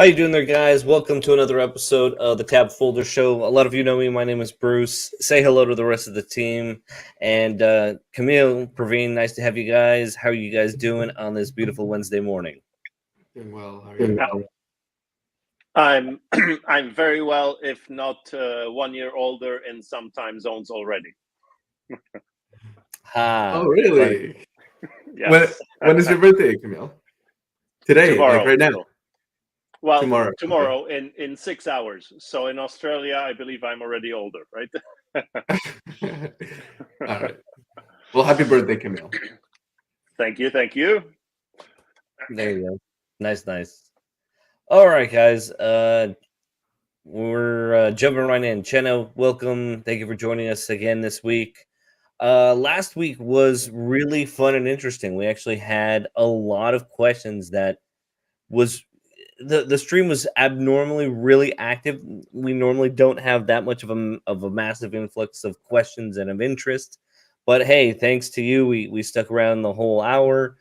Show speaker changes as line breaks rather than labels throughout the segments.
How you doing there, guys? Welcome to another episode of the TabsFolders show. A lot of you know me. My name is Bruce. Say hello to the rest of the team. And Camille, Praveen, nice to have you guys. How are you guys doing on this beautiful Wednesday morning?
Doing well. How are you?
I'm I'm very well, if not 1 year older in some time zones already.
Oh, really?
Yes.
When is your birthday, Camille? Today,
Tomorrow.
like right now?
Well,
Tomorrow.
tomorrow in 6 hours. So in Australia, I believe I'm already older, right?
All right. Well, happy birthday, Camille.
Thank you.
There you go. Nice. All right, guys. We're jumping right in. Chenna, welcome. Thank you for joining us again this week. Last week was really fun and interesting. We actually had a lot of questions that was the stream was abnormally really active. We normally don't have that much of a massive influx of questions and of interest, but hey, thanks to you, we stuck around the whole hour.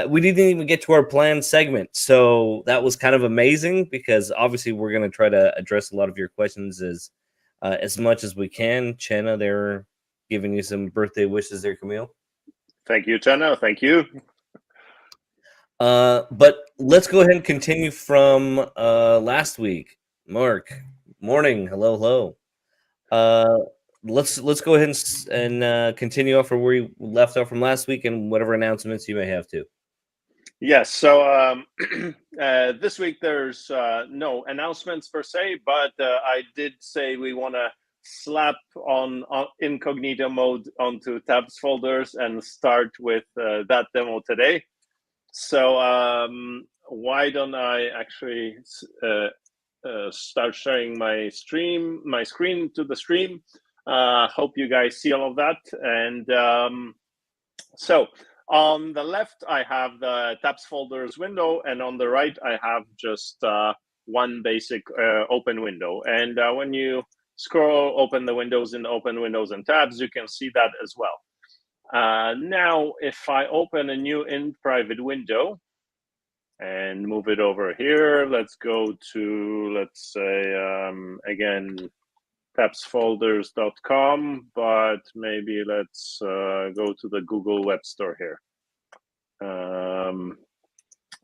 We didn't even get to our planned segment, so that was kind of amazing because obviously we're going to try to address a lot of your questions as much as we can. Chenna, they're giving you some birthday wishes there, Camille.
Thank you, Chenna. Thank you.
But let's go ahead and continue from last week. Mark, morning. Hello. Let's go ahead and continue off where we left off from last week and whatever announcements you may have to.
Yes. So this week there's no announcements per se, but I did say we want to slap on Incognito mode onto TabsFolders and start with that demo today. So why don't I actually start sharing my screen to the stream. Hope you guys see all of that. And so on the left, I have the TabsFolders window, and on the right, I have just one basic open window. And when you scroll open the windows in Open Windows and Tabs, you can see that as well. Now, if I open a new in private window and move it over here, let's go to, let's say, again, TabsFolders.com, but maybe let's go to the Google Web Store here.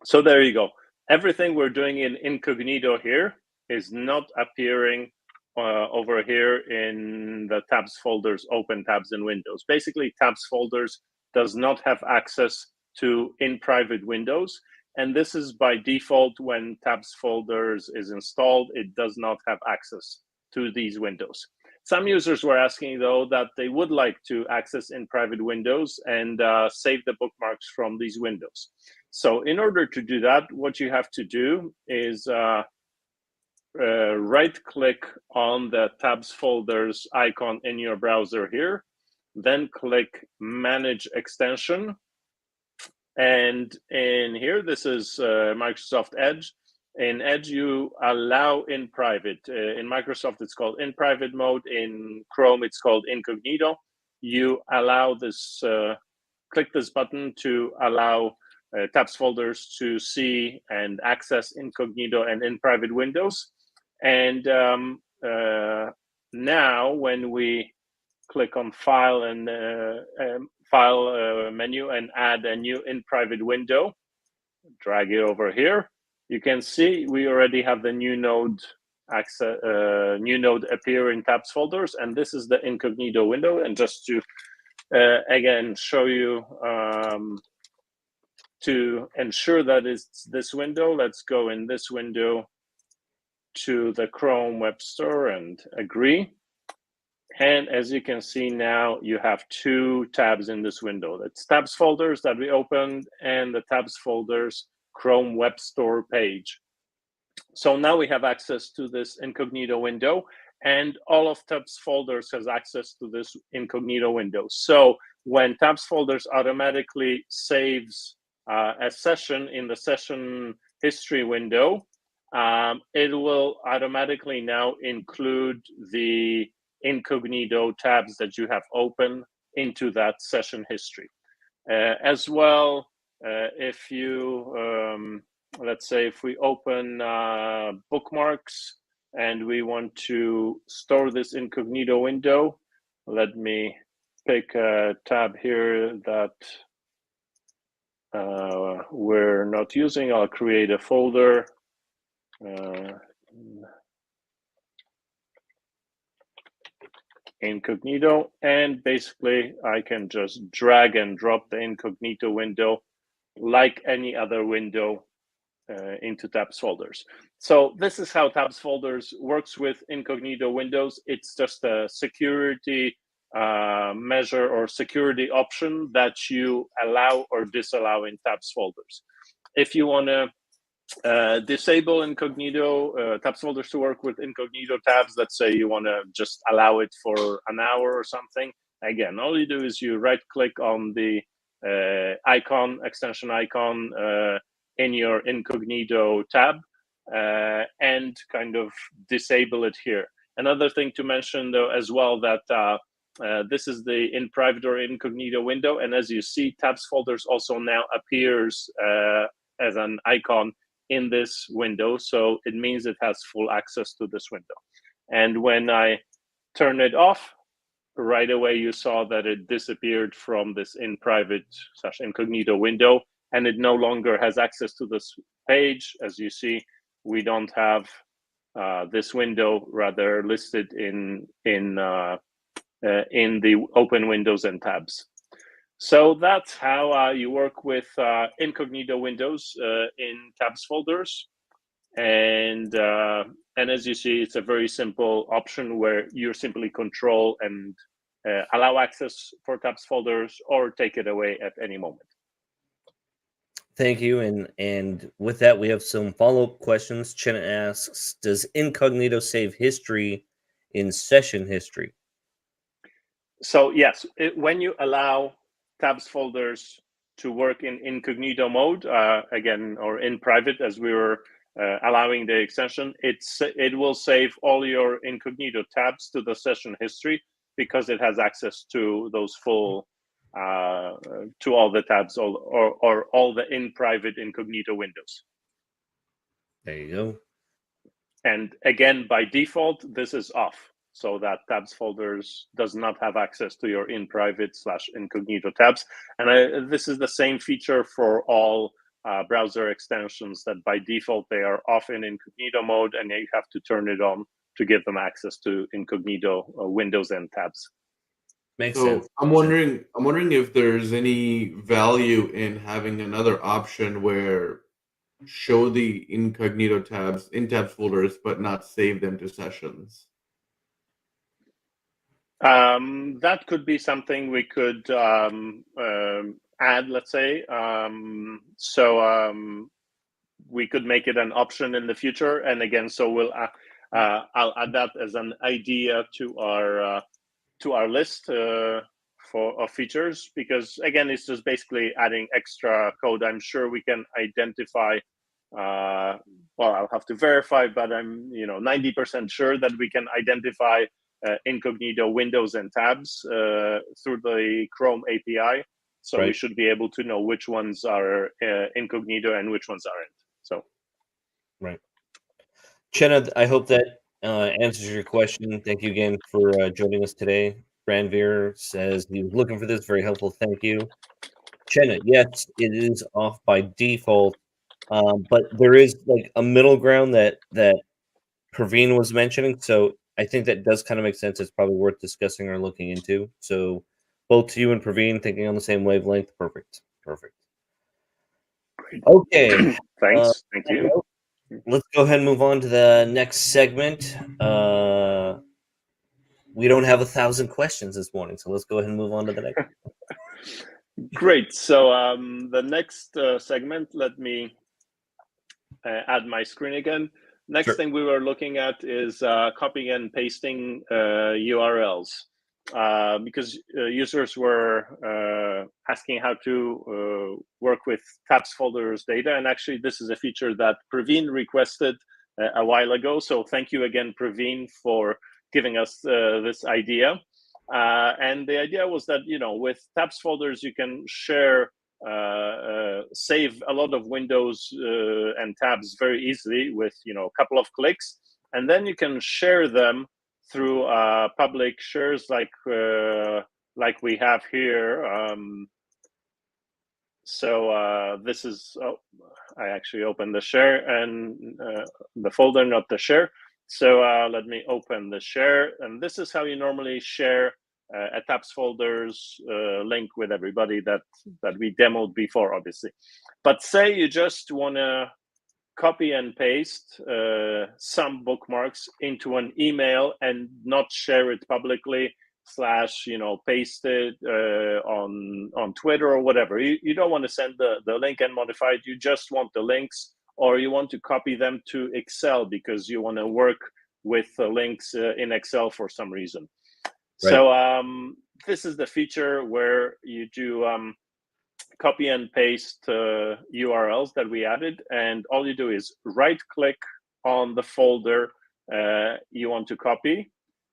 So there you go. Everything we're doing in Incognito here is not appearing over here in the TabsFolders open tabs in Windows. Basically, TabsFolders does not have access to in private windows. And this is by default when TabsFolders is installed, it does not have access to these windows. Some users were asking, though, that they would like to access in private windows and save the bookmarks from these windows. So in order to do that, what you have to do is right-click on the TabsFolders icon in your browser here, then click Manage Extension. And in here, this is Microsoft Edge. In Edge, you allow in private. In Microsoft, it's called in private mode. In Chrome, it's called Incognito. You allow this, click this button to allow TabsFolders to see and access Incognito and in private windows. And now when we click on File and File menu and add a new in private window, drag it over here, you can see we already have the new node access, new node appear in TabsFolders, and this is the Incognito window. And just to again show you to ensure that it's this window, let's go in this window to the Chrome Web Store and agree. And as you can see now, you have two tabs in this window. That's TabsFolders that we opened and the TabsFolders Chrome Web Store page. So now we have access to this Incognito window, and all of TabsFolders has access to this Incognito window. So when TabsFolders automatically saves a session in the session history window, it will automatically now include the Incognito tabs that you have open into that session history. As well, if you let's say if we open bookmarks and we want to store this incognito window, let me pick a tab here that we're not using. I'll create a folder. Incognito, and basically I can just drag and drop the incognito window like any other window into TabsFolders. So this is how TabsFolders works with incognito windows. It's just a security measure or security option that you allow or disallow in TabsFolders. If you want to disable incognito TabsFolders to work with incognito tabs, let's say you want to just allow it for an hour or something, again, all you do is you right click on the extension icon in your incognito tab and kind of disable it here. Another thing to mention though as well, that this is the in private or incognito window, and as you see, TabsFolders also now appears as an icon in this window, so it means it has full access to this window. And when I turn it off, right away you saw that it disappeared from this in private / incognito window, and it no longer has access to this page. As you see, we don't have this window rather listed in the open windows and tabs. So that's how you work with incognito windows in TabsFolders, and as you see, it's a very simple option where you simply control and allow access for TabsFolders or take it away at any moment.
Thank you, and with that, we have some follow-up questions. Chenna asks, "Does incognito save history in session history?"
So yes, when you allow TabsFolders to work in incognito mode, again, or in private, as we were allowing the extension, it will save all your incognito tabs to the session history because it has access to those full, to all the tabs or all the in private incognito windows.
There you go.
And again, by default, this is off, so that TabsFolders does not have access to your in private / incognito tabs. And this is the same feature for all browser extensions, that by default they are off in incognito mode, and you have to turn it on to give them access to incognito windows and tabs.
Makes sense.
I'm wondering if there's any value in having another option where show the incognito tabs in TabsFolders, but not save them to sessions.
That could be something we could add, let's say. We could make it an option in the future, and again, so we'll I'll add that as an idea to our list of features, because again, it's just basically adding extra code. I'm sure we can identify. Well, I'll have to verify, but I'm 90% sure that we can identify incognito windows and tabs through the Chrome API. So we should be able to know which ones are incognito and which ones aren't. So,
right. Chenna, I hope that answers your question. Thank you again for joining us today. Ranveer says he was looking for this. Very helpful. Thank you. Chenna, yes, it is off by default, but there is like a middle ground that Praveen was mentioning. So I think that does kind of make sense. It's probably worth discussing or looking into. So both you and Praveen thinking on the same wavelength. Perfect.
great.
Okay.
Thanks. Thank you.
Let's go ahead and move on to the next segment. We don't have 1,000 questions this morning, so let's go ahead and move on to the next.
Great. So the next segment, let me add my screen again. Next thing we were looking at is copying and pasting URLs, because users were asking how to work with TabsFolders data. And actually, this is a feature that Praveen requested a while ago. So thank you again, Praveen, for giving us this idea. And the idea was that, with TabsFolders, you can share save a lot of windows and tabs very easily with a couple of clicks, and then you can share them through public shares like we have here. So this is, I actually opened the share and the folder, not the share. So let me open the share, and this is how you normally share a TabsFolders link with everybody that we demoed before, obviously. But say you just want to copy and paste some bookmarks into an email and not share it publicly / paste it on Twitter or whatever. You don't want to send the link and modify it. You just want the links, or you want to copy them to Excel because you want to work with the links in Excel for some reason. Right. So this is the feature where you do copy and paste URLs that we added, and all you do is right click on the folder you want to copy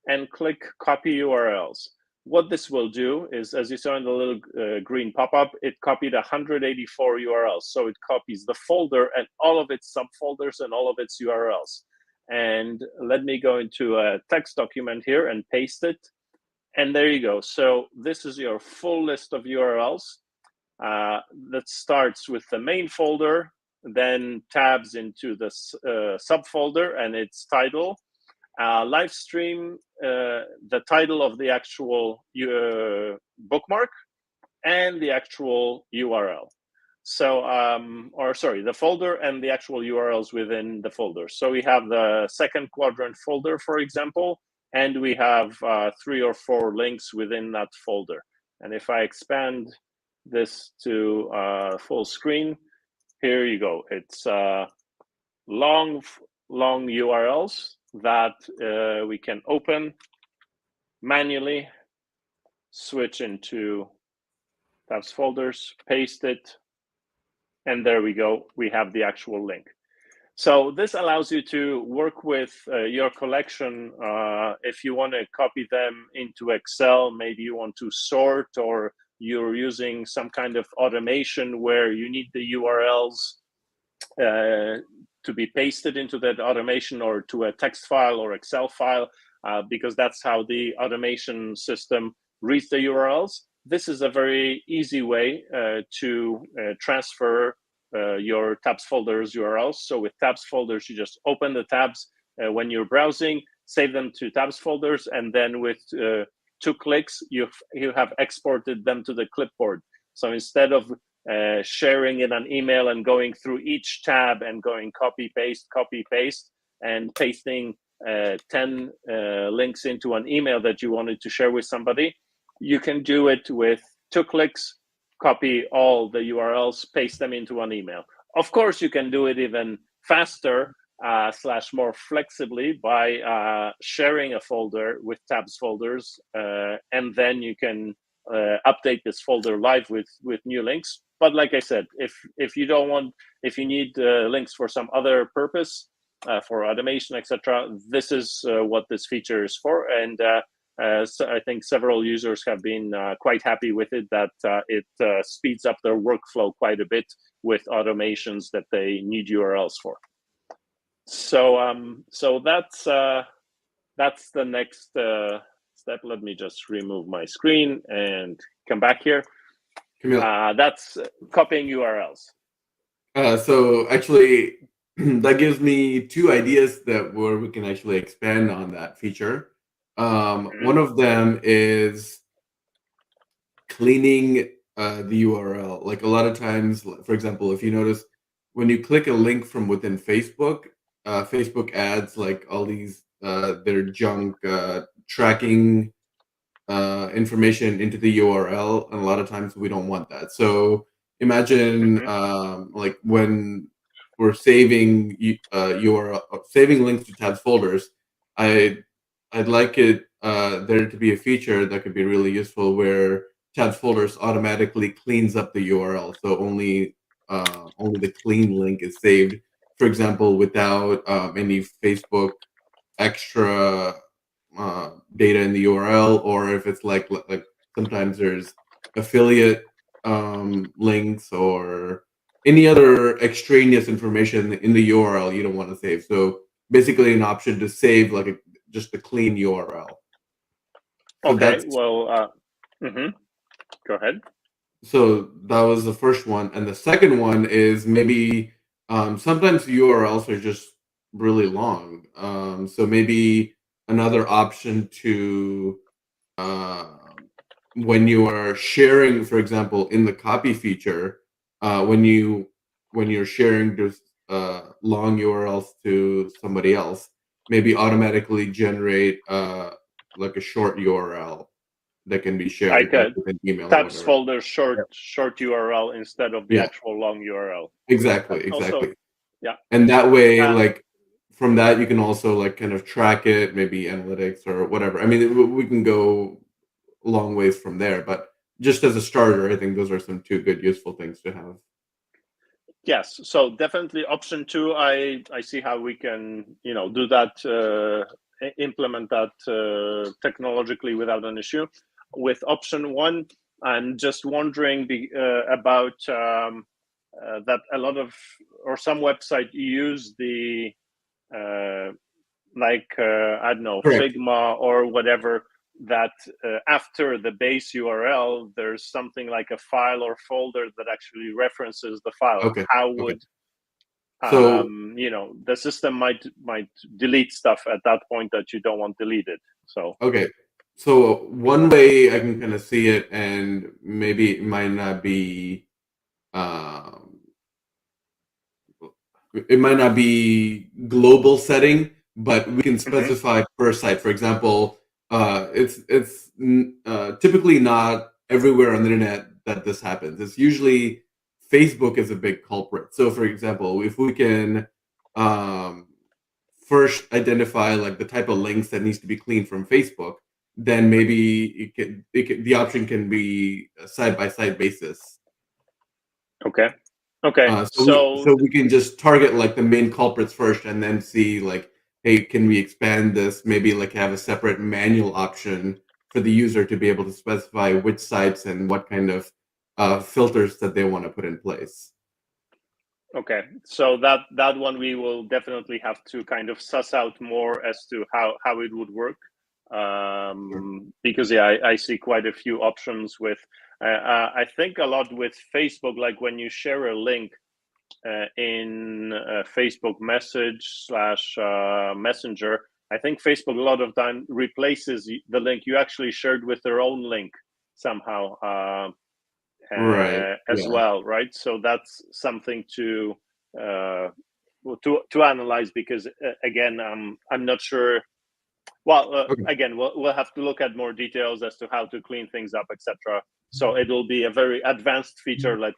and click copy URLs. What this will do is, as you saw in the little green pop-up, it copied 184 URLs. So it copies the folder and all of its subfolders and all of its URLs. And let me go into a text document here and paste it. And there you go. So this is your full list of URLs. That starts with the main folder, then tabs into the subfolder and its title, live stream, the title of the actual bookmark, and the actual URL. So, the folder and the actual URLs within the folder. So we have the second quadrant folder, for example, and we have 3 or 4 links within that folder. And if I expand this to full screen, here you go. It's long URLs that we can open manually, switch into TabsFolders, paste it, and there we go. We have the actual link. So this allows you to work with your collection. If you want to copy them into Excel, maybe you want to sort, or you're using some kind of automation where you need the URLs to be pasted into that automation or to a text file or Excel file, because that's how the automation system reads the URLs. This is a very easy way to transfer your TabsFolders URLs. So with TabsFolders, you just open the tabs when you're browsing, save them to TabsFolders, and then with 2 clicks, you have exported them to the clipboard. So instead of sharing in an email and going through each tab and going copy, paste, and pasting 10 links into an email that you wanted to share with somebody, you can do it with 2 clicks, copy all the URLs, paste them into an email. Of course, you can do it even faster / more flexibly by sharing a folder with TabsFolders, and then you can update this folder live with new links. But like I said, if you need links for some other purpose, for automation, etc., this is what this feature is for. And so I think several users have been quite happy with it, that it speeds up their workflow quite a bit with automations that they need URLs for. So that's the next step. Let me just remove my screen and come back here. That's copying URLs.
So actually, that gives me 2 ideas where we can actually expand on that feature. One of them is cleaning the URL. Like a lot of times, for example, if you notice, when you click a link from within Facebook, Facebook adds like all these their junk tracking information into the URL, and a lot of times we don't want that. So imagine like when we're saving saving links to TabsFolders, I'd like it there to be a feature that could be really useful where TabsFolders automatically cleans up the URL, so only the clean link is saved. For example, without any Facebook extra data in the URL, or if it's like sometimes there's affiliate links or any other extraneous information in the URL you don't want to save. So basically an option to save like just a clean URL. So
okay, well, go ahead.
So that was the first one. And the second one is maybe sometimes URLs are just really long. So maybe another option to uh, when you are sharing, for example, in the copy feature, when you're sharing just long URLs to somebody else, maybe automatically generate like a short URL that can be shared,
Like
like
a
with an email or whatever.
TabsFolders short URL instead of the
Yeah,
actual long URL.
exactly,
That's also,
exactly.
yeah.
And that way,
Uh,
like from that, you can also like kind of track it, maybe analytics or whatever. I mean, we can go a long ways from there, but just as a starter, I think those are some two good useful things to have.
yes, so definitely option 2. I see how we can do that, implement that technologically without an issue. With option 1, I'm just wondering about that a lot of or some website use the I don't know,
Correct.
Figma or whatever, that after the base URL, there's something like a file or folder that actually references the file.
Okay.
How
Okay.
would
So
the system might delete stuff at that point that you don't want deleted. So
okay. So one way I can kind of see it, and maybe it might not be um, it might not be global setting, but we can specify per site. For example, it's typically not everywhere on the internet that this happens. It's usually Facebook is a big culprit. So, for example, if we can um, first identify like the type of links that needs to be cleaned from Facebook, then maybe the option can be a side by side basis.
okay.
So we can just target like the main culprits first, and then see like, hey, can we expand this? Maybe like have a separate manual option for the user to be able to specify which sites and what kind of filters that they want to put in place.
Okay, so that one we will definitely have to kind of suss out more as to how it would work, because I see quite a few options with. I think a lot with Facebook, like when you share a link in Facebook message / Messenger, I think Facebook a lot of time replaces the link you actually shared with their own link somehow.
Right.
As
Yeah.
well, right? So that's something to analyze, because again, I'm not sure. Well,
Okay.
again, we'll have to look at more details as to how to clean things up, etc. So it'll be a very advanced feature, like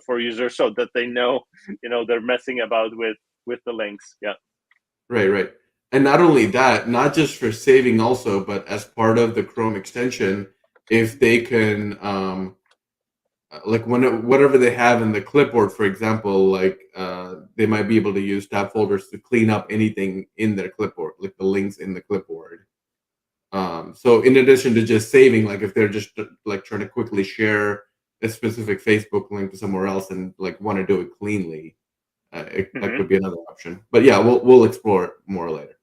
for users, so that they know, they're messing about with the links. Yeah.
Right. Right. And not only that, not just for saving also, but as part of the Chrome extension, if they can like whatever they have in the clipboard, for example, like they might be able to use tab folders to clean up anything in their clipboard, like the links in the clipboard. So in addition to just saving, like if they're just like trying to quickly share a specific Facebook link to somewhere else and like want to do it cleanly, that could be another option. But yeah, we'll explore it more later.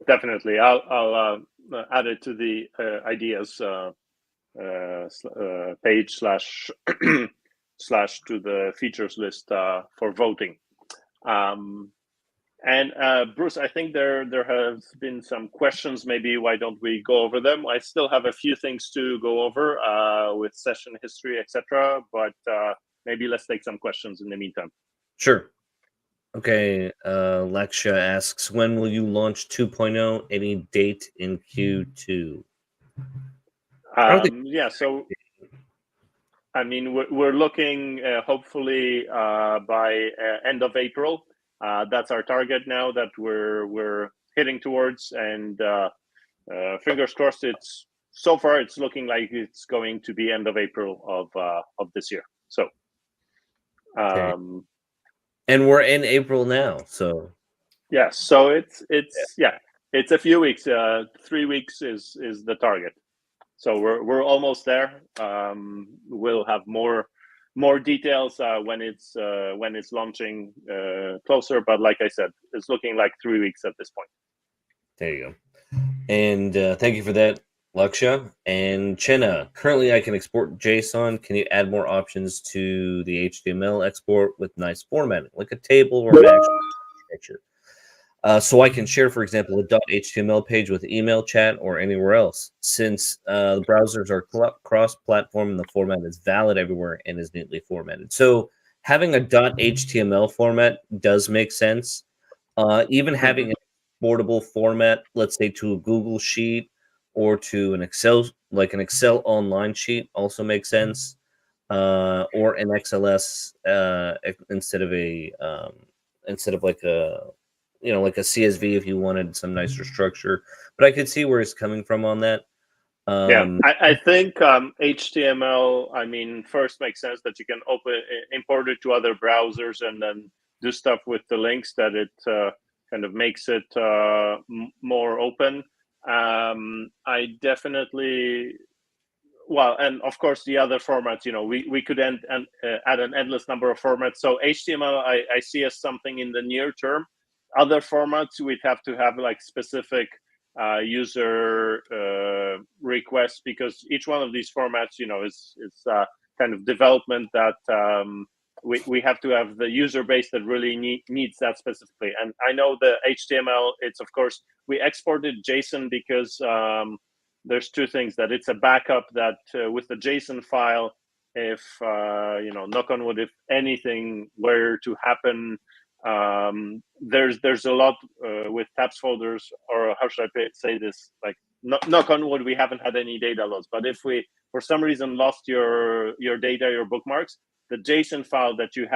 Definitely, I'll add it to the ideas page / slash to the features list for voting. And Bruce, I think there have been some questions. Maybe why don't we go over them? I still have a few things to go over with session history, etc. But maybe let's take some questions in the meantime.
Sure. Okay, Lexia asks, when will you launch 2.0? Any date in Q2?
Yeah, so I mean, we're looking hopefully by end of April. That's our target now that we're hitting towards, and fingers crossed. So far it's looking like it's going to be end of April of this year. So,
Okay. And we're in April now, so
yeah. So it's a few weeks. 3 weeks is the target. So we're almost there. We'll have more details when it's launching closer. But like I said, it's looking like 3 weeks at this point.
There you go. And thank you for that, Laksha. And Chenna, currently I can export JSON. Can you add more options to the HTML export with nice formatting, like a table or an actual picture? So I can share, for example, a .html page with email, chat, or anywhere else. Since the browsers are cross-platform and the format is valid everywhere and is neatly formatted. So having a .html format does make sense. Even having an exportable format, let's say to a Google Sheet or to an Excel, like an Excel online sheet, also makes sense. Or an XLS instead of like a like a CSV if you wanted some nicer structure. But I could see where he's coming from on that.
Yeah, I think HTML, I mean, first makes sense that you can import it to other browsers and then do stuff with the links that it kind of makes it more open. I definitely, well, and of course the other formats, we could add an endless number of formats. So HTML, I see as something in the near term. Other formats, we'd have to have like specific user requests, because each one of these formats, is kind of development that we have to have the user base that really needs that specifically. And I know the HTML, it's of course, we exported JSON because there's two things: that it's a backup that with the JSON file, if knock on wood, if anything were to happen, there's a lot with TabsFolders, or how should I say this? Like, knock on wood, we haven't had any data loss. But if we, for some reason, lost your data, your bookmarks, the JSON file that you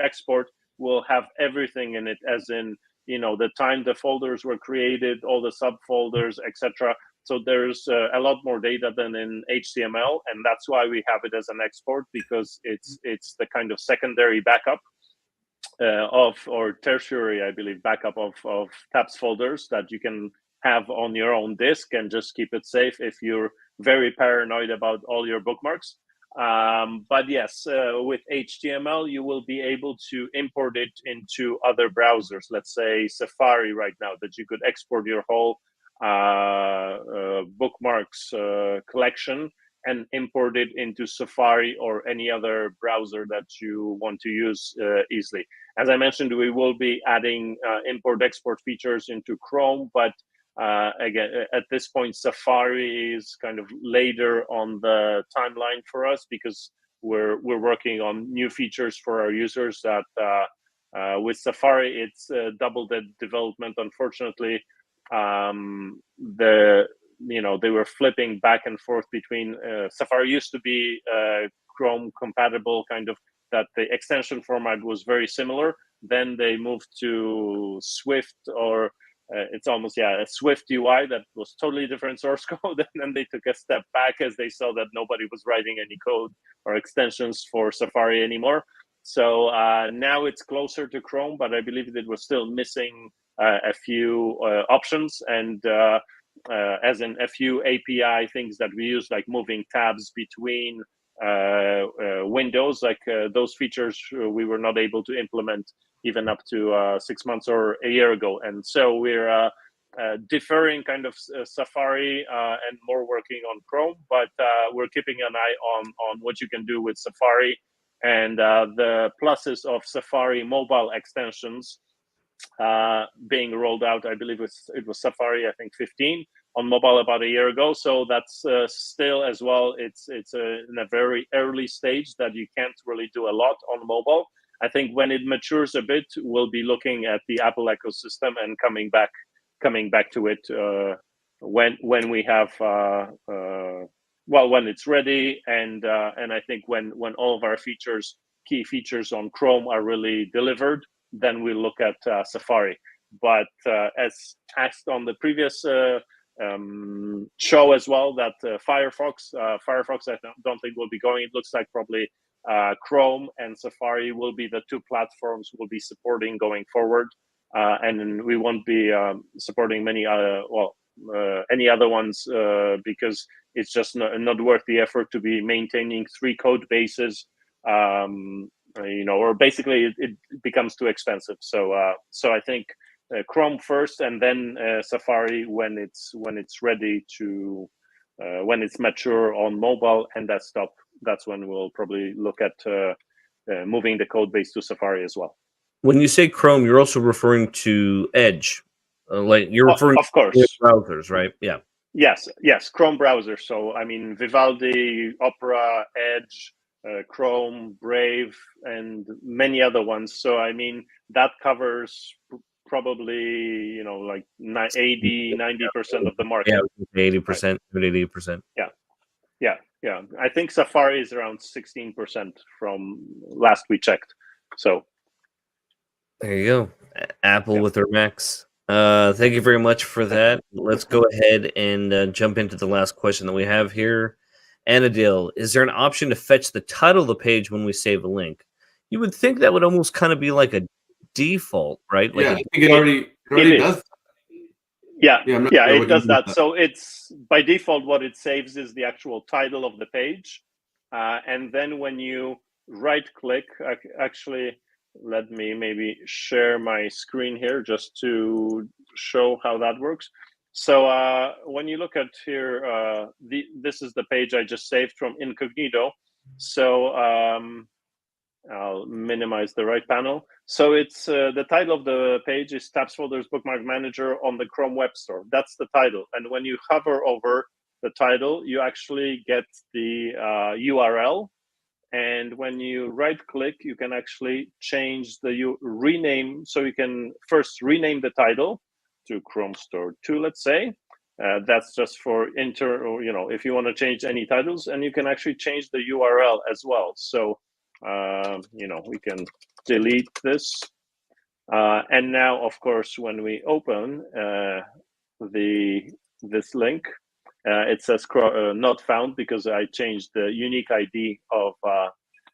export will have everything in it, as in the time the folders were created, all the subfolders, etc. So there's a lot more data than in HTML, and that's why we have it as an export, because it's the kind of secondary backup or tertiary, I believe, backup of TabsFolders that you can have on your own disk and just keep it safe if you're very paranoid about all your bookmarks. But yes, with HTML, you will be able to import it into other browsers. Let's say Safari right now, that you could export your whole bookmarks collection and import it into Safari or any other browser that you want to use easily. As I mentioned, we will be adding import-export features into Chrome, but again, at this point, Safari is kind of later on the timeline for us, because we're working on new features for our users that with Safari, it's double the development. Unfortunately, they were flipping back and forth between Safari used to be Chrome compatible, kind of, that the extension format was very similar. Then they moved to Swift, or it's almost a Swift UI that was totally different source code, and then they took a step back as they saw that nobody was writing any code or extensions for Safari anymore. So now it's closer to Chrome, but I believe it was still missing a few options, and as in a few API things that we use, like moving tabs between windows, like those features we were not able to implement even up to 6 months or a year ago. And so we're deferring kind of Safari and more working on Chrome, but we're keeping an eye on what you can do with Safari, and the pluses of Safari mobile extensions being rolled out. I believe it was Safari, I think 15 on mobile about a year ago. So that's still as well, it's in a very early stage that you can't really do a lot on mobile. I think when it matures a bit, we'll be looking at the Apple ecosystem and coming back to it when we have when it's ready, and I think when all of our key features on Chrome are really delivered, then we look at Safari. But as asked on the previous show as well, that Firefox I don't think will be going. It looks like probably Chrome and Safari will be the two platforms we'll be supporting going forward, and we won't be supporting many any other ones, because it's just not worth the effort to be maintaining 3 code bases. Or basically it becomes too expensive. So I think Chrome first, and then Safari when it's ready to when it's mature on mobile and desktop. That's when we'll probably look at moving the code base to Safari as well.
When you say Chrome, you're also referring to Edge, like you're referring
of course
to browsers, right? Yeah.
Yes, Chrome browser. So I mean, Vivaldi, Opera, Edge, Chrome, Brave, and many other ones. So I mean, that covers probably like 80-90% of the market.
Yeah, 80%, 80%.
Yeah. I think Safari is around 16% from last we checked. So
there you go. Apple with their Macs. Thank you very much for that. Let's go ahead and jump into the last question that we have here. Anadil, is there an option to fetch the title of the page when we save a link? You would think that would almost kind of be like a default, right? Like
I think it already does.
Yeah, it does that. So it's by default, what it saves is the actual title of the page. And then when you right click, actually, let me maybe share my screen here just to show how that works. So when you look at here, this is the page I just saved from Incognito. So I'll minimize the right panel. So it's the title of the page is TabsFolders Bookmark Manager on the Chrome Web Store. That's the title. And when you hover over the title, you actually get the URL. And when you right click, you can actually change rename. So you can first rename the title to Chrome Store 2, let's say. That's just for or if you want to change any titles, and you can actually change the URL as well. So we can delete this. And now, of course, when we open this link, it says not found because I changed the unique ID of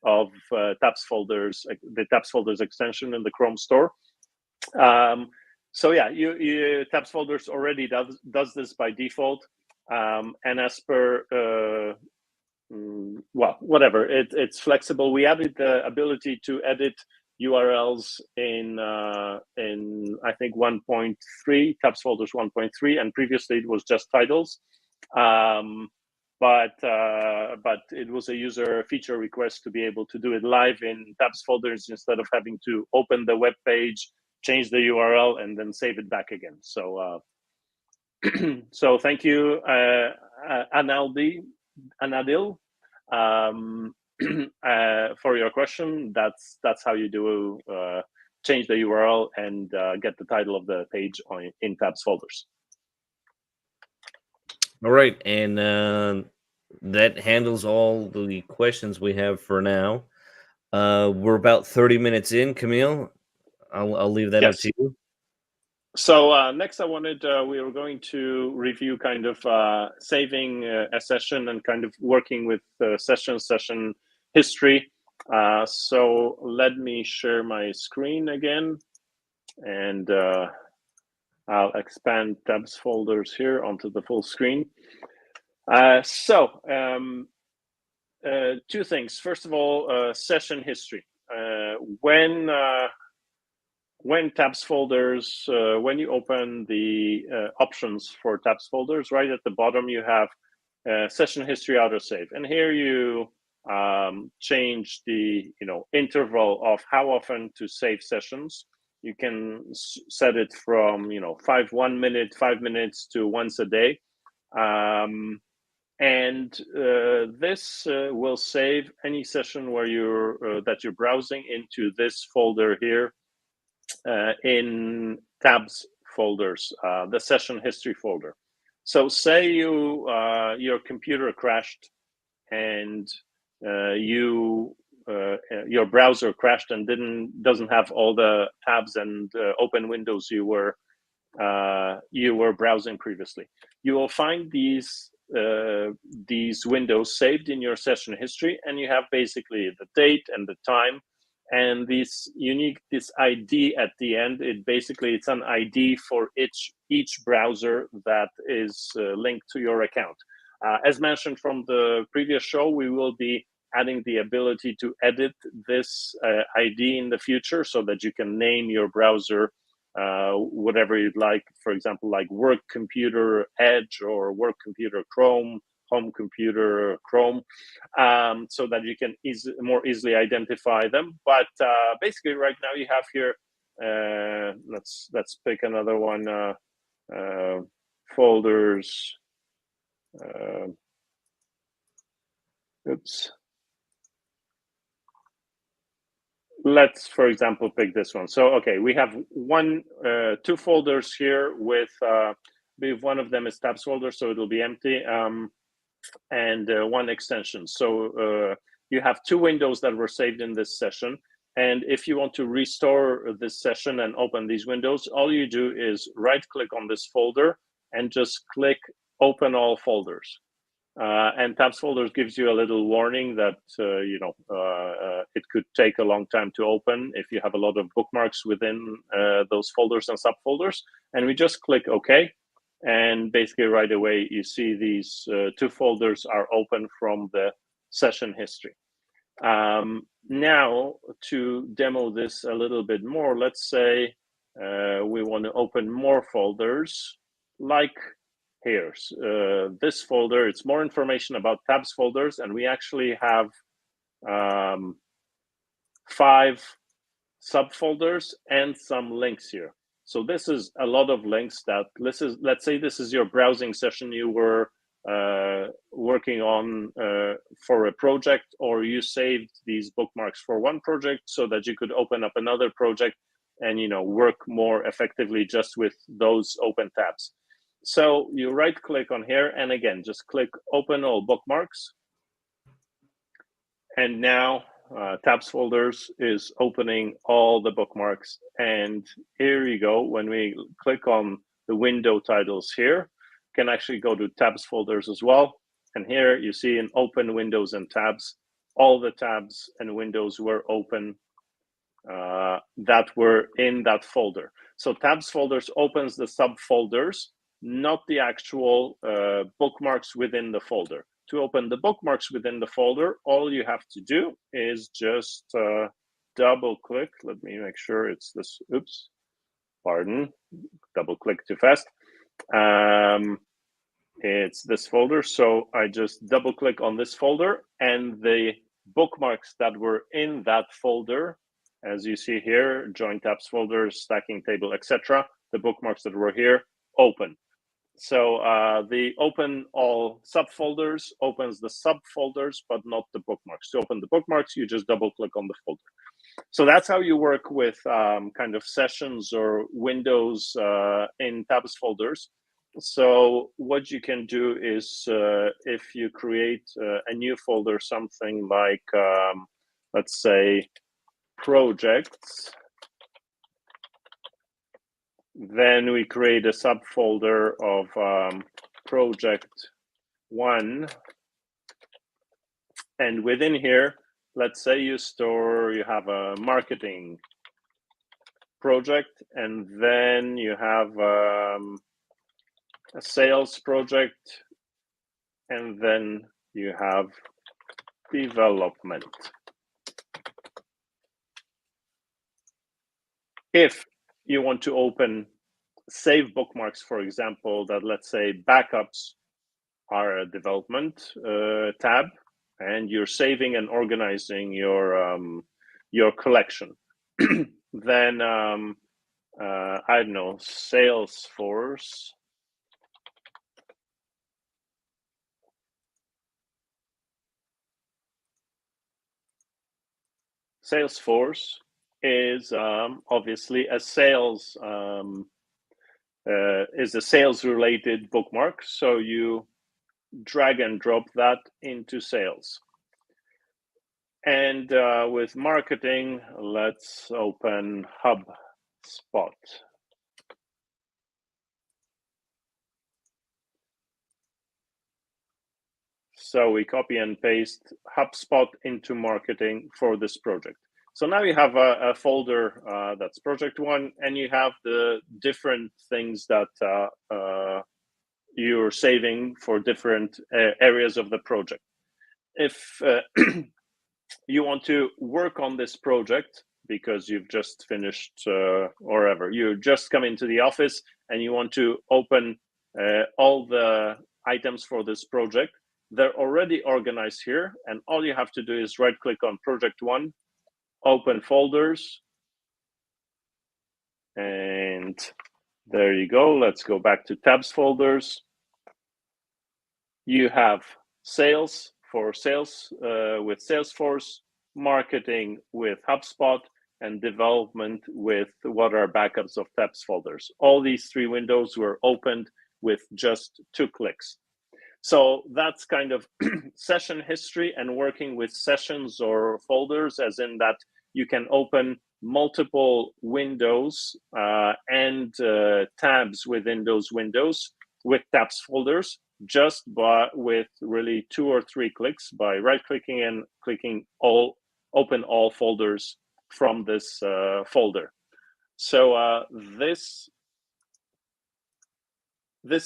TabsFolders, the TabsFolders extension in the Chrome Store. So yeah, TabsFolders already does this by default, and as per whatever, it's flexible. We added the ability to edit URLs in I think 1.3, TabsFolders 1.3, and previously it was just titles. But it was a user feature request to be able to do it live in TabsFolders instead of having to open the web page, change the URL, and then save it back again. So so thank you, Anadil, for your question. That's how you do change the URL and get the title of the page in TabsFolders.
All right, and that handles all the questions we have for now. We're about 30 minutes in, Camille. I'll leave that up to you.
So next, we were going to review kind of saving a session and kind of working with session history. So let me share my screen again, and I'll expand TabsFolders here onto the full screen. So two things. First of all, session history. When TabsFolders, when you open the options for TabsFolders, right at the bottom you have session history autosave, and here you change the interval of how often to save sessions. You can set it from 1 minute, 5 minutes to once a day, and this will save any session where that you're browsing into this folder here. In TabsFolders, the session history folder. So say your computer crashed and your browser crashed and doesn't have all the tabs and open windows you were browsing previously. You will find these windows saved in your session history, and you have basically the date and the time and this ID at the end, it's an ID for each browser that is linked to your account. As mentioned from the previous show, we will be adding the ability to edit this ID in the future so that you can name your browser whatever you'd like, for example, like work computer Edge or work computer Chrome, home computer Chrome, so that you can more easily identify them. But basically right now you have here, let's pick another one, folders. Oops. Let's, for example, pick this one. So, okay, we have two folders here with one of them is TabsFolders, so it'll be empty, and one extension. So you have two windows that were saved in this session. And if you want to restore this session and open these windows, all you do is right-click on this folder and just click Open All Folders. And TabsFolders gives you a little warning that it could take a long time to open if you have a lot of bookmarks within those folders and subfolders. And we just click OK. And basically right away, you see these two folders are open from the session history. Now, to demo this a little bit more, let's say we want to open more folders like here. This folder, it's more information about TabsFolders, and we actually have 5 subfolders and some links here. So this is a lot of links that let's say this is your browsing session you were working on for a project, or you saved these bookmarks for one project so that you could open up another project and work more effectively just with those open tabs. So you right click on here and again just click Open All Bookmarks, and now TabsFolders is opening all the bookmarks. And here you go. When we click on the window titles here, can actually go to TabsFolders as well. And here you see in Open Windows and Tabs, all the tabs and windows were open that were in that folder. So TabsFolders opens the subfolders, not the actual bookmarks within the folder. To open the bookmarks within the folder, all you have to do is just double click. Let me make sure it's this. Oops, pardon. Double click too fast. It's this folder. So I just double click on this folder, and the bookmarks that were in that folder, as you see here, join TabsFolders, stacking table, etc. The bookmarks that were here open. So the Open All Subfolders opens the subfolders, but not the bookmarks. To open the bookmarks, you just double click on the folder. So that's how you work with kind of sessions or windows in TabsFolders. So what you can do is if you create a new folder, something like, let's say, projects, then we create a subfolder of project 1. And within here, let's say you have a marketing project, and then you have a sales project, and then you have development. If you want to save bookmarks, for example, that let's say backups are a development tab, and you're saving and organizing your collection, then I don't know, Salesforce. Salesforce is obviously a sales related bookmark. So you drag and drop that into sales. And with marketing, let's open HubSpot. So we copy and paste HubSpot into marketing for this project. So now you have a folder that's project one, and you have the different things that you're saving for different areas of the project. If you want to work on this project because you've just finished or ever, you just come into the office and you want to open all the items for this project, they're already organized here, and all you have to do is right click on project one, open folders, and there you go. Let's go back to tabs folders. You have sales for sales with Salesforce, marketing with HubSpot, and development with what are backups of tabs folders. All these three windows were opened with just 2 clicks. So that's kind of session history and working with sessions or folders, as in that you can open multiple windows and tabs within those windows with tabs folders just with really 2 or 3 clicks by right clicking and clicking open all folders from this folder. So this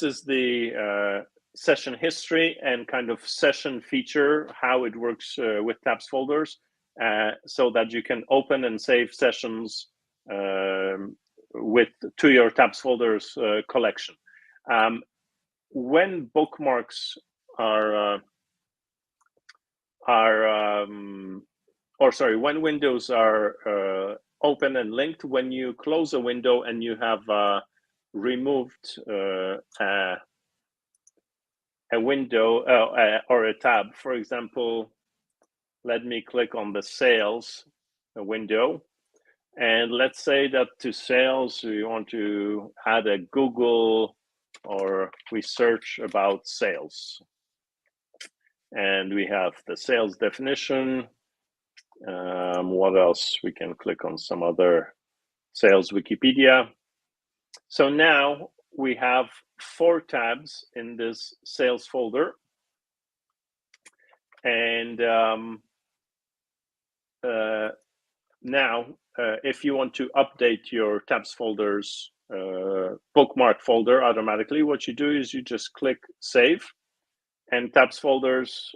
is the session history and kind of session feature, how it works with tabs folders, so that you can open and save sessions to your tabs folders collection. When bookmarks when windows are open and linked, when you close a window and you have removed a window or a tab, for example, let me click on the sales window, and let's say that to sales we want to add a Google, or we search about sales, and we have the sales definition. What else? We can click on some other sales Wikipedia. So now we have 4 tabs in this sales folder, and now if you want to update your tabs folders bookmark folder automatically, what you do is you just click save, and tabs folders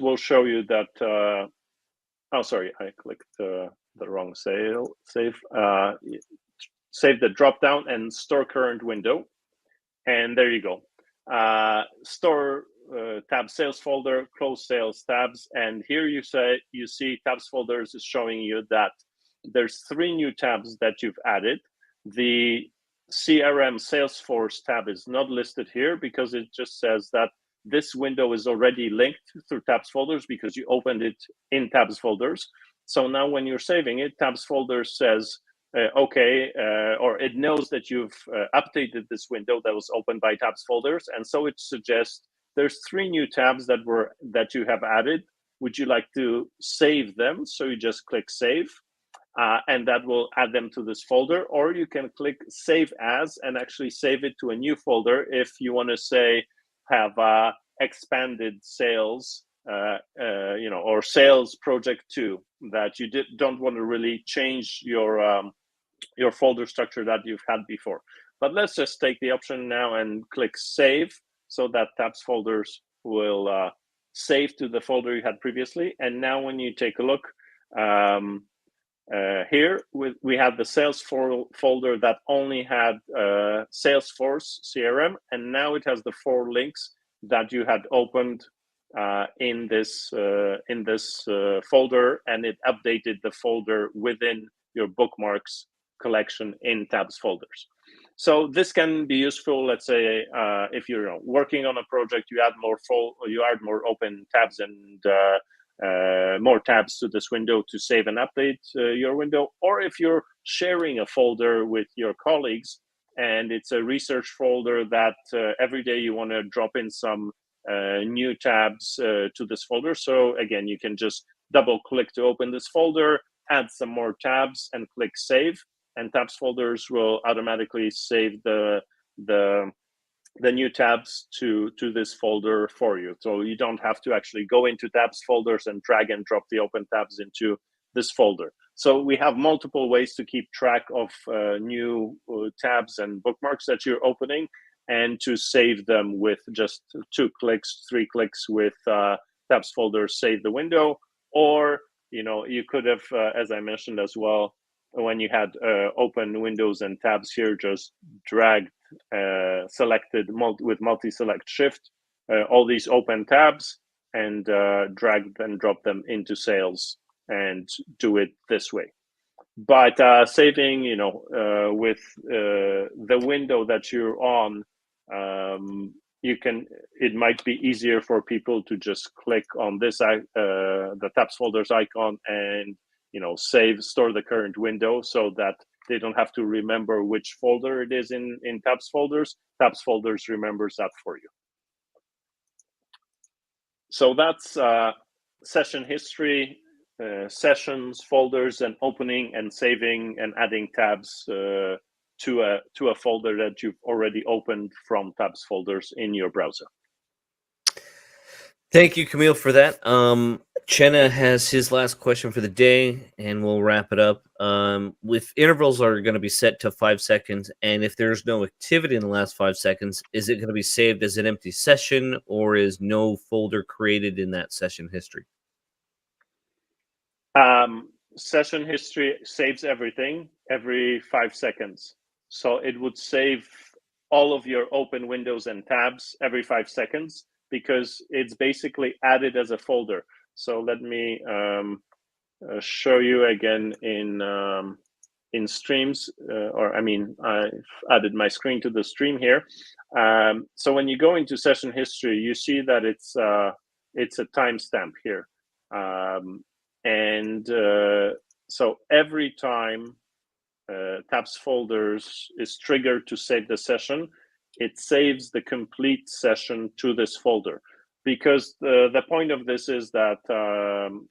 will show you that oh, sorry, I clicked the wrong save. Save the drop down and store current window, and there you go. Store tab sales folder, close sales tabs, and here you see tabs folders is showing you that there's 3 new tabs that you've added. The CRM Salesforce tab is not listed here because it just says that this window is already linked through tabs folders because you opened it in tabs folders. So now when you're saving it, tabs folders says, okay, or it knows that you've updated this window that was opened by tabs folders. And so it suggests there's 3 new tabs that you have added. Would you like to save them? So you just click save, and that will add them to this folder, or you can click save as and actually save it to a new folder if you want to say, have expanded sales, or sales project 2, that you don't want to really change your folder structure that you've had before. But let's just take the option now and click save, so that tabs folders will save to the folder you had previously. And now when you take a look, here we have the sales folder that only had Salesforce CRM, and now it has the 4 links that you had opened in this folder, and it updated the folder within your bookmarks collection in tabs folders. So this can be useful. Let's say if you're working on a project, you add more open tabs and more tabs to this window to save and update your window, or if you're sharing a folder with your colleagues and it's a research folder that every day you want to drop in some new tabs to this folder. So again, you can just double click to open this folder, add some more tabs, and click save, and tabs folders will automatically save the the new tabs to this folder for you. So you don't have to actually go into TabsFolders and drag and drop the open tabs into this folder. So we have multiple ways to keep track of new tabs and bookmarks that you're opening, and to save them with just 2 clicks, 3 clicks with TabsFolders save the window. Or you could have, as I mentioned as well, when you had open windows and tabs here, just dragged selected with multi-select shift all these open tabs, and drag and drop them into sales, and do it this way. But saving, with the window that you're on, it might be easier for people to just click on this the TabsFolders icon, and store the current window, so that they don't have to remember which folder it is in TabsFolders. TabsFolders remembers that for you. So that's session history, sessions, folders, and opening and saving and adding tabs to a folder that you've already opened from TabsFolders in your browser.
Thank you, Camille, for that. Chenna has his last question for the day, and we'll wrap it up. With intervals are going to be set to 5 seconds, and if there's no activity in the last 5 seconds, is it going to be saved as an empty session, or is no folder created in that session history?
Session history saves everything every 5 seconds. So it would save all of your open windows and tabs every 5 seconds, because it's basically added as a folder. So let me show you again in streams, I've added my screen to the stream here. So when you go into session history, you see that it's a timestamp here. So every time TabsFolders is triggered to save the session, it saves the complete session to this folder. Because the point of this is that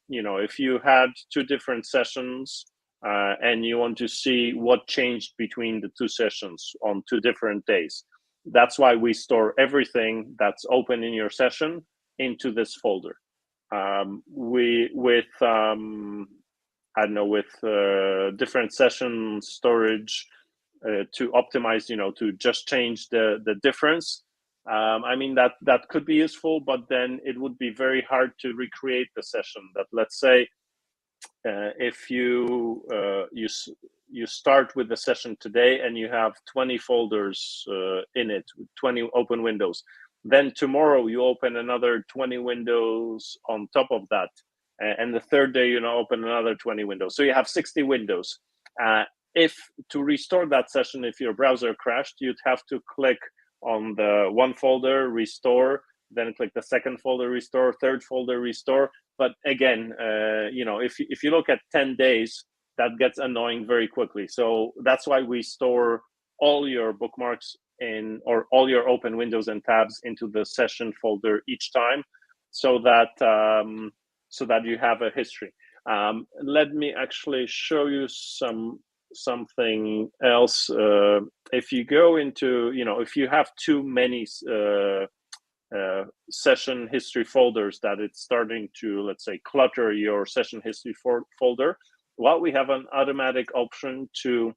if you had 2 different sessions and you want to see what changed between the 2 sessions on 2 different days, that's why we store everything that's open in your session into this folder. With different session storage to optimize, to just change the difference. That could be useful, but then it would be very hard to recreate the session. That, let's say, if you start with the session today and you have 20 folders in it, 20 open windows. Then tomorrow you open another 20 windows on top of that. And the third day, open another 20 windows. So you have 60 windows. If to restore that session, if your browser crashed, you'd have to click on the one folder, restore, then click the second folder, restore, third folder, restore. But again, if you look at 10 days, that gets annoying very quickly. So that's why we store all your bookmarks or all your open windows and tabs into the session folder each time, so that you have a history. Let me actually show you something else. If you go into, if you have too many session history folders that it's starting to, let's say, clutter your session history folder, well, we have an automatic option to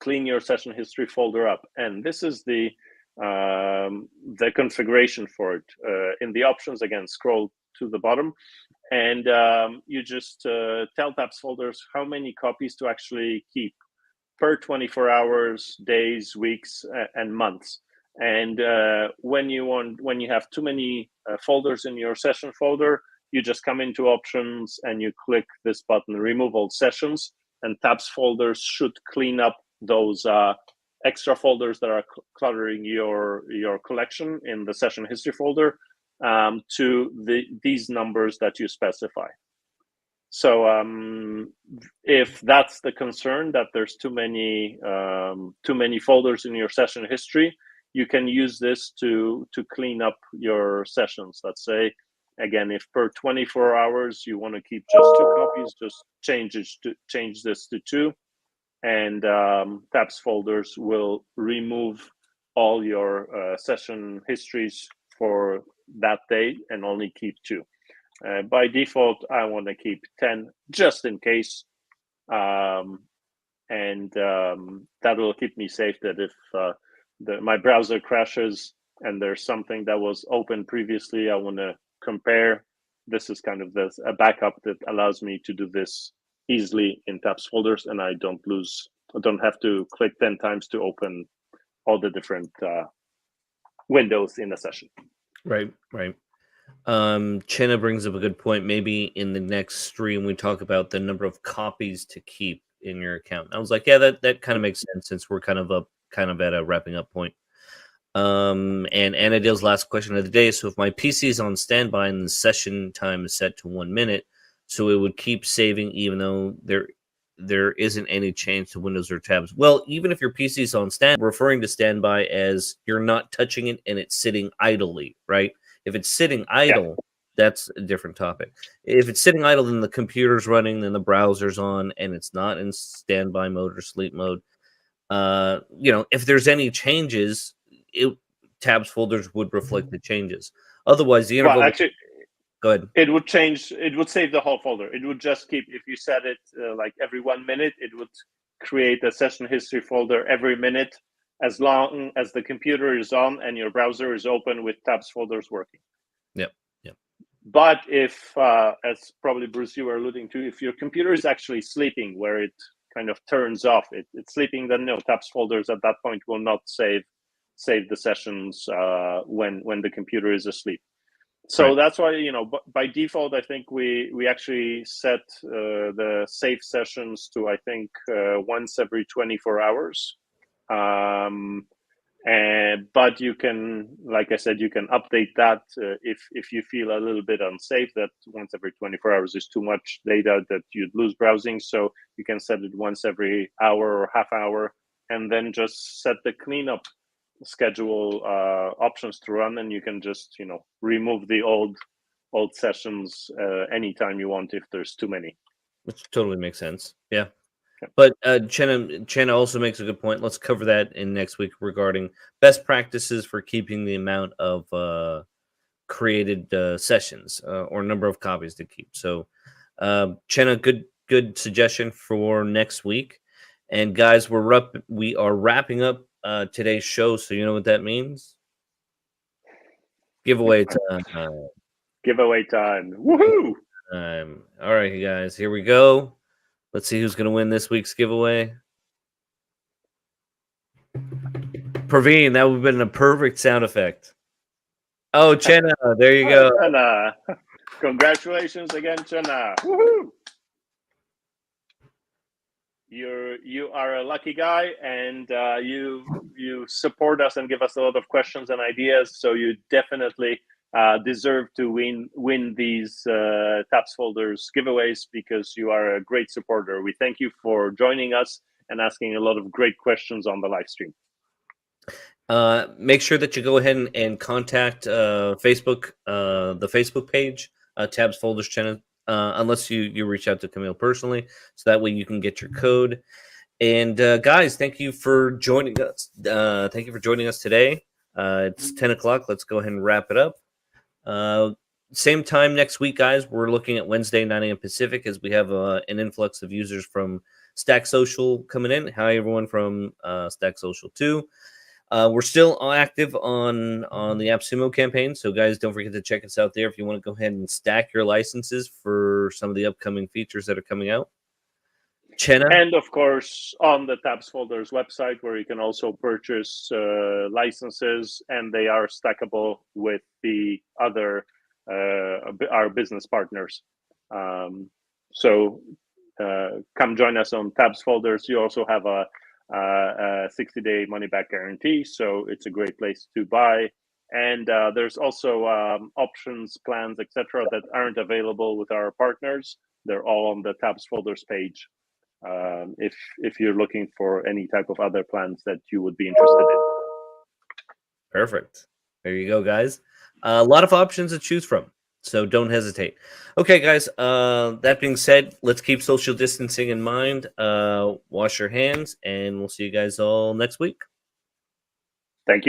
clean your session history folder up, and this is the configuration for it. In the options, again, scroll to the bottom, and you just tell TabsFolders how many copies to actually keep per 24 hours, days, weeks, and months. And when you have too many folders in your session folder, you just come into options and you click this button, remove all sessions, and TabsFolders should clean up those extra folders that are cluttering your collection in the session history folder to these numbers that you specify. So if that's the concern, that there's too many folders in your session history, you can use this to clean up your sessions. Let's say, again, if per 24 hours you want to keep just 2 copies, just change this to 2, and TabsFolders will remove all your session histories for that day and only keep 2. By default, I want to keep 10 just in case. That will keep me safe that if my browser crashes and there's something that was open previously, I want to compare. This is kind of a backup that allows me to do this easily in TabsFolders, and I don't have to click 10 times to open all the different windows in a session.
Right. Chenna brings up a good point. Maybe in the next stream we talk about the number of copies to keep in your account. I was like, yeah, that kind of makes sense since we're kind of at a wrapping up point. And Anadil's last question of the day. So if my PC is on standby and the session time is set to 1 minute, so it would keep saving even though there isn't any change to Windows or tabs. Well, even if your PC is on standby, referring to standby as you're not touching it and it's sitting idly, right? If it's sitting idle, that's a different topic. If it's sitting idle, then the computer's running, then the browser's on, and it's not in standby mode or sleep mode. If there's any changes, TabsFolders would reflect the changes. Otherwise, the interval.
Well, actually,
go ahead.
It would change. It would save the whole folder. It would just keep. If you set it like every 1 minute, it would create a session history folder every minute, as long as the computer is on and your browser is open with TabsFolders working.
Yep.
But if, as probably Bruce, you were alluding to, if your computer is actually sleeping, where it kind of turns off, it's sleeping, then no, TabsFolders at that point will not save the sessions when the computer is asleep. So right. That's why, by default, I think we actually set the save sessions to, I think, once every 24 hours. But you can, like I said, you can update that if you feel a little bit unsafe that once every 24 hours is too much data that you'd lose browsing. So you can set it once every hour or half hour, and then just set the cleanup schedule options to run, and you can just remove the old sessions anytime you want if there's too many.
Which totally makes sense. Yeah. But Chenna also makes a good point. Let's cover that in next week regarding best practices for keeping the amount of created sessions or number of copies to keep. So Chenna, good suggestion for next week. And guys, we are wrapping up today's show. So you know what that means? Giveaway time.
Giveaway time. Woohoo!
All right, you guys, here we go. Let's see who's going to win this week's giveaway. Praveen, that would have been a perfect sound effect. Oh, Chenna, there you go.
Chenna. Congratulations again, Chenna. Woohoo! You are a lucky guy, and you support us and give us a lot of questions and ideas. So you definitely deserve to win these TabsFolders giveaways because you are a great supporter. We thank you for joining us and asking a lot of great questions on the live stream.
Make sure that you go ahead and contact Facebook, the Facebook page, TabsFolders channel, unless you reach out to Camille personally, so that way you can get your code. And guys, thank you for joining us. Thank you for joining us today. It's 10 o'clock. Let's go ahead and wrap it up. Same time next week, guys. We're looking at Wednesday, 9 a.m. Pacific, as we have an influx of users from Stack Social coming in. Hi, everyone from Stack Social 2. We're still active on the AppSumo campaign, so guys, don't forget to check us out there if you want to go ahead and stack your licenses for some of the upcoming features that are coming out. Chenna?
And of course, on the TabsFolders website, where you can also purchase licenses, and they are stackable with the other our business partners. So come join us on TabsFolders. You also have a 60-day money-back guarantee, so it's a great place to buy. And there's also options, plans, etc., that aren't available with our partners. They're all on the TabsFolders page. If you're looking for any type of other plans that you would be interested in.
Perfect. There you go, guys. A lot of options to choose from, so don't hesitate. Okay, guys, that being said, let's keep social distancing in mind. Wash your hands, and we'll see you guys all next week.
Thank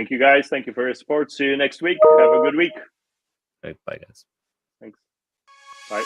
you guys. Thank you for your support. See you next week. Have a good week.
Right, bye guys.
Thanks. Bye.